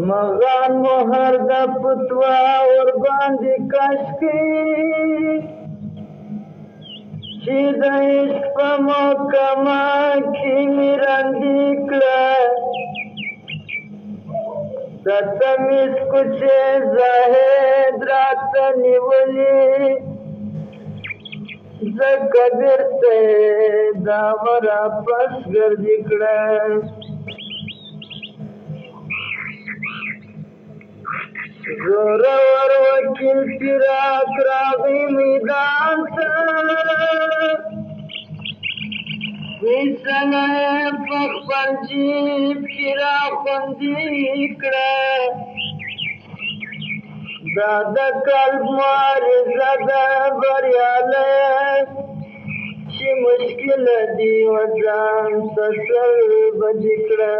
مغان مهر د فتوا ور باندې کش کړي چې د عشق په محکمه کې مې رندي کړه د تمیز کوڅې زاهد راته نیولې ځکه بېرته دا واپس ګرځي کړه زورور وکیل فراق راغی میدان ته فیصله یې په خپل جیب کې راخوندي کړه دا د قلب معارضه ده بریالی چې مشکله دي وځان ته سر بدي کړه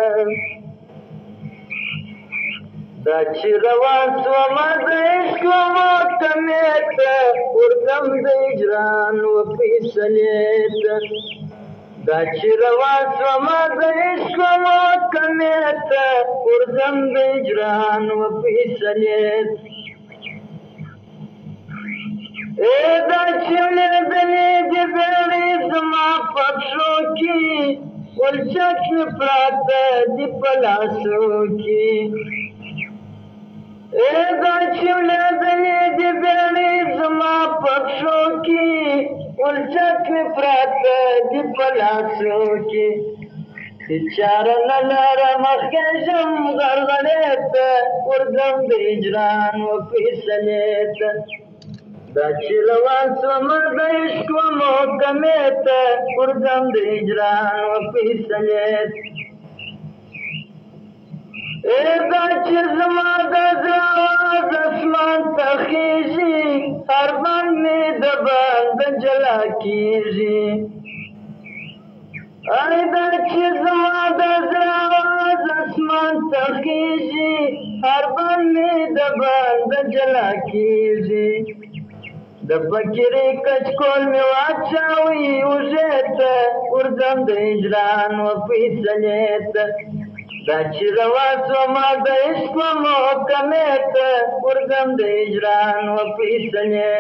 دا چې روان شومه د عشق محکمې ته ورځم د اجران و فیصلې ته دا چې روان شومه د عشق محکمې ته ورځم د اجران و فیصلې دا چې اورېدلې دې بیړۍ زما په پښو کې ولچک مې پراته دي په لاسو کې دا چې اورېدلې دې بیړۍ زما په پښو کې ولچک مې پراته دي په لاسو کې چاره نه لرم خېژم غرغړې ته ورځم د اجران و فیصلې ته دا چې روان شومه د عشق محکمې ته ورځم د اجران و فیصلې دا چې زما د زړه آواز اسمان ته خیژي هر بند مې د بنده جلا کېږي دا چې زما د زړه آواز اسمان ته خیژي هر بند مې د بنده جلا کېږي د فکرې کچکول مې واچوي اوږې ته ورځم د اجران و فیصلې ته دا چې روان شومه د عشق محکمې ته ورځم د اجران و فیصلې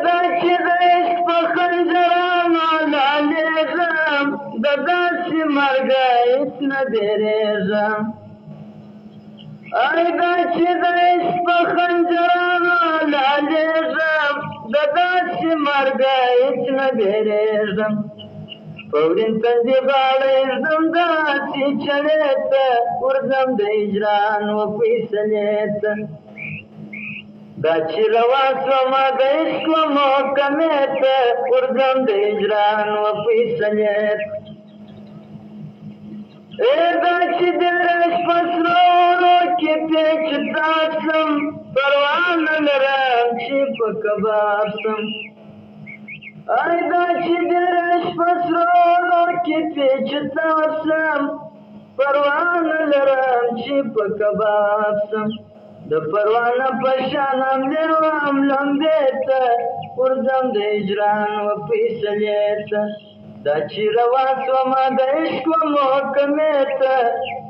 دا چې د عشق په خنجرانو لالېږم د داسې مرګه هېڅ نه بېرېږم دا چې د عشق په خنجرانو لالېږم د داسې مرګه هېڅ نه بېرېږم په ورین تندي غاړه ږدم داسې چړې ته ورځم د اجران و فیصلې ته دا چې روان شومه د عشق محکمې ته ورځم د اجران و فیصلې دا چې د رش په سرو اورو کې پیچتا شم پروا نه لرم چې په کباب شم دا چې د رش په سرو اورو کې پیچتا شم پروا نه لرم چې په کباب شم د پروانه په شان حملې وم لمبې ته ورځم د اجران و فیصلې ته دا چې روان شومه د عشق محکمې ته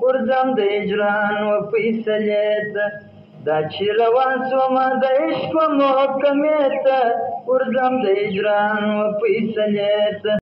ورځم د اجران و فیصلې ته دا چې روان شومه د عشق محکمې ته ورځم د اجران و فیصلې ته